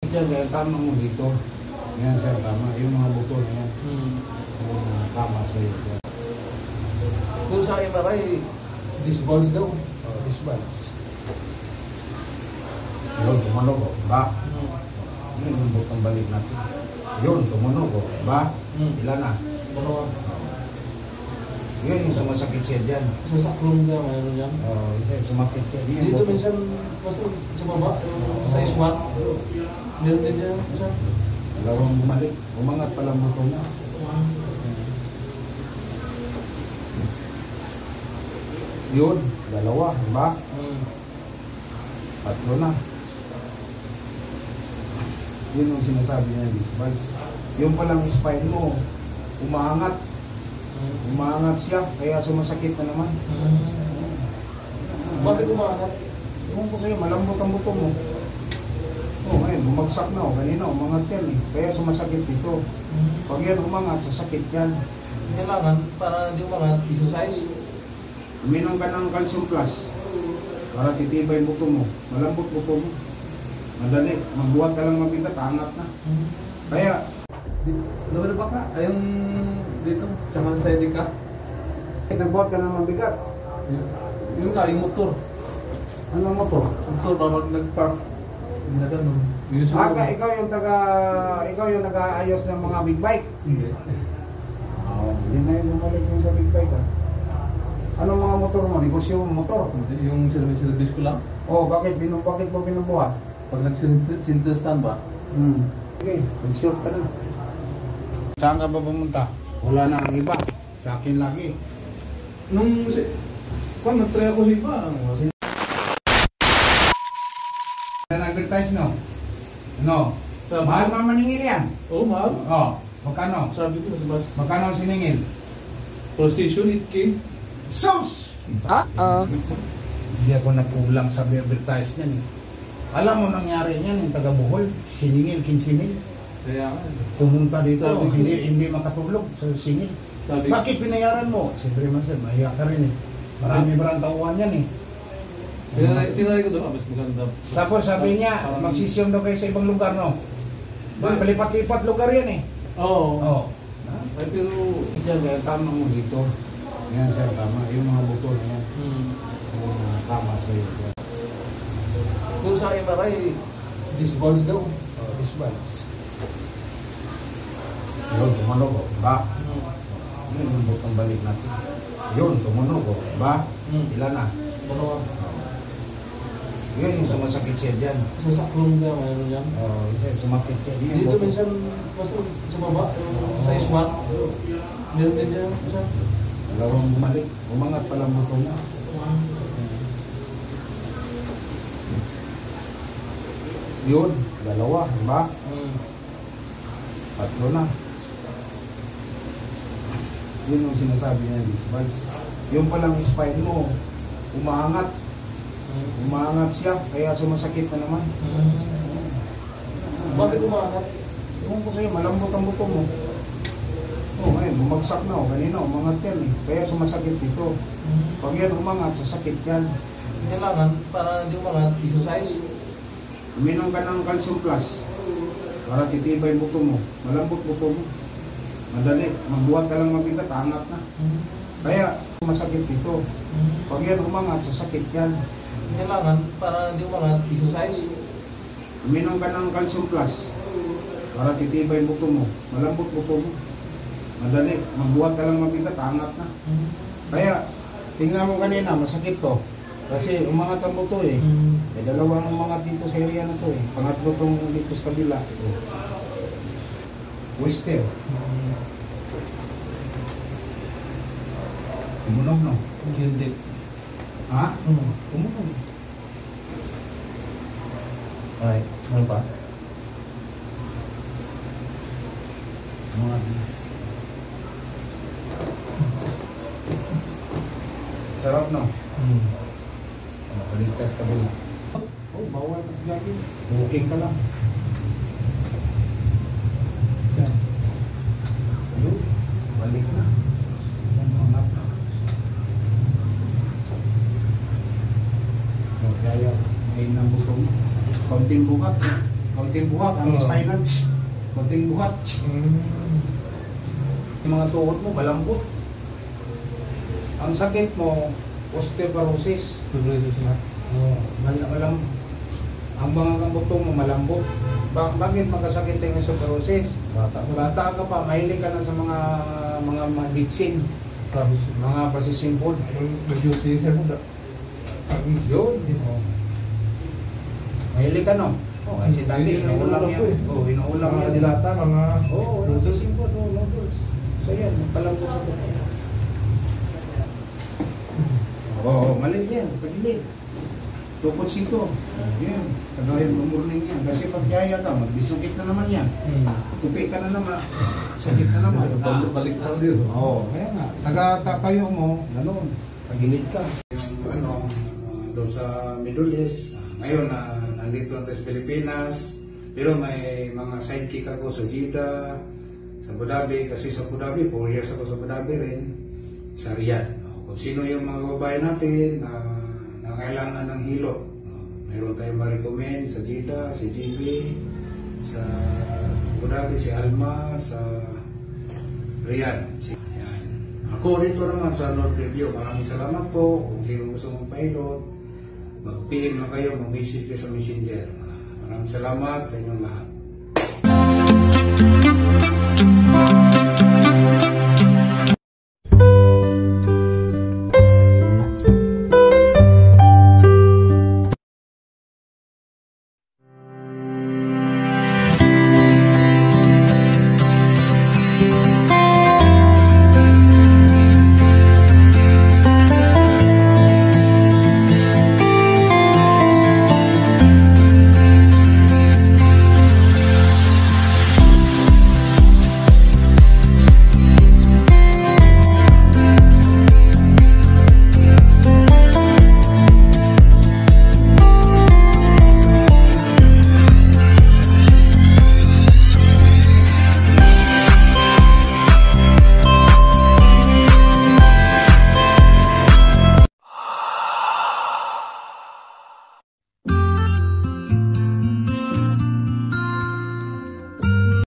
Diyan, kaya tama mo dito. Yan sir, tama. Yung mga buto na yan. Yung tama sa'yo. Kung sa MRI, disbalance daw. Disbalance. Yun, tumunog o. Ba? Yun yung butong balik natin. Yun, tumunog o. Ba? Ilan na? Dalawa. Yun yung sumasakit siya dyan. Sa saklong niya, mayroon yan. Oo, isa sumakit siya. Dito minsan, basta sa baba, sa iswat. Meron din niya. Dalawang bumalik. Umangat pala ang buto niya. Yun, dalawa, ba? Tatlo na. Yun yung sinasabi niya, disbalance. Yung palang spine mo, umaangat. Umaangat siya, kaya sumasakit na naman. Bakit umaangat? Ewan ko sa'yo, malambot ang buto mo. Oo, ngayon, bumagsak na o. Kanina, umangat yan eh. Kaya sumasakit dito. Pag yan umangat, sasakit yan. Kailangan, para hindi umangat, exercise. Uminom ka ng calcium plus para titibay buto mo. Malambot buto mo. Madali. Magbuhat ka lang mabigat, angat na. Kaya, Laban ba ka? Ayong dito, tsaka sa edika. nagbuhat ka ng mabigat. Yung ka, yung motor. Anong motor? Motor ba nag-park? Hindi na ganun. Ikaw yung nag-aayos ng mga big bike. Hindi. Hindi na yung bumalik yung sa big bike. Anong mga motor mo? Negosyo mo motor? Yung service ko lang. Bakit mo binubuhat? Pag nag-sinterstan ba? Okay, mag-short ka na. Saan ka ba pumunta? Wala na ang iba. Sa akin lagi. Nag-try ako sa iba. Nag-advertise no? No? Mahal man maningil yan? Oo, mahal. Magkano? Sabi ko, mas Magkano ang siningil? PlayStation 8K. Sus! Hindi ako nagkulang sa advertise niyan. Alam mo nangyari niyan, yung taga Bohol, siningil, 15,000. Kaya Pumunta dito, Sabi ko, hindi makatulog sa singil. sabi Bakit pinayaran mo? Siyempre man sir, mahiya ka rin eh. Marami tauhan yan eh. tinry ko doon, mas maganda. Tapos sabi niya, magsisiyong daw kayo sa ibang lugar, no? Palipat-lipat lugar yan eh. Oo. Ay, pero Diyan, kaya tama mo dito. Yan sir, tama. Yung mga buto na yan. Yung tama sa'yo. kung sa MRI, disbalance daw. Disbalance. Yun, tumunog o. Ba? Yun yung butong balik natin. Yun, tumunog o. Ba? Ilan na? Dalawa. Yun yung sumasakit siya dyan. Sa saklong niya, mayroon yan. Isa sumakit siya. Dito minsan, basta sa baba, sa iswat. Meron din niya. Dalawang bumalik. Umangat pala ang buto niya. Yun, dalawa, ba? Tatlo na. Yun yung sinasabi niya, disbalance. Yung palang spine mo, umaangat. Umaangat siya, kaya sumasakit na naman. Bakit umaangat? Ewan ko sa'yo, malambot ang buto mo. Ngayon, bumagsak na o. Kanina, umangat yan eh. Kaya sumasakit dito. Pag yan umangat, sasakit yan. Kailangan, para hindi umangat, exercise. Uminom ka ng calcium plus para titibay buto mo. Malambot buto mo. Madali. Magbuhat ka lang mabigat, angat na. Kaya masakit dito. Pag yan umangat, sasakit yan. Kailangan, para hindi umangat, exercise. Uminom ka ng calcium plus para titibay buto mo. Malambot buto mo. Madali. Magbuhat ka lang mabigat, angat na. Kaya, tingnan mo kanina, masakit to. Kasi umangat ang buto eh. May dalawang umangat dito sa area na to eh. Pangatlo tong dito sa kabila. Wester. Tumunog no? Hindi. Ha? Tumunog. Ay, ano pa? Umangat. Sarap no? Kaligtas ka ba? Bawal ka sa jogging. Walking ka lang. Yan. Ayun. Balik na. Yan, mangat na. Kaya, ngayon ng buto mo. Kaunting buhat. Kaunting buhat. buhat ang spinal. Konting buhat. Yung mga tuhod mo, malambot. Ang sakit mo, osteoporosis. Ang mga kambutong mo malambot. Bakit magkasakit yung osteoporosis? Bata ka pa, mahilig ka na sa mga medicine, mga processing food. Mag-duty sa muda. Yun. Mahilig ka no? Kasi dati inuulam yan. Inuulam Mga yan. dilata, mga... Processing food, noodles. So yan, magkalambot sa food. Mali yan, tagilid. 2.5. Yan, kagawin mo morning yan. Kasi pag yaya ka, magdisukit na naman yan. Tupi ka na naman. Sakit na naman. Balik na din. Kaya nga. Taga-tayo mo, gano'n. Tagilid ka. Yung doon sa Middle East, ngayon nandito natin sa Pilipinas, pero may mga sidekick ako sa Jeddah, sa Abu Dhabi, kasi sa Abu Dhabi, 4 years ako sa Abu Dhabi rin, sa Riyadh. Kung sino yung mga babae natin na kailangan ng hilot, mayroon tayong ma-recommend sa Jeddah, si JB, sa Abu Dhabi, si Alma, sa Riyadh. Yan. Ako dito naman sa North Review, maraming salamat po. Kung sino gusto mong pilot, mag-PM na kayo, mag-message kayo sa Messenger. Maraming salamat sa inyong lahat.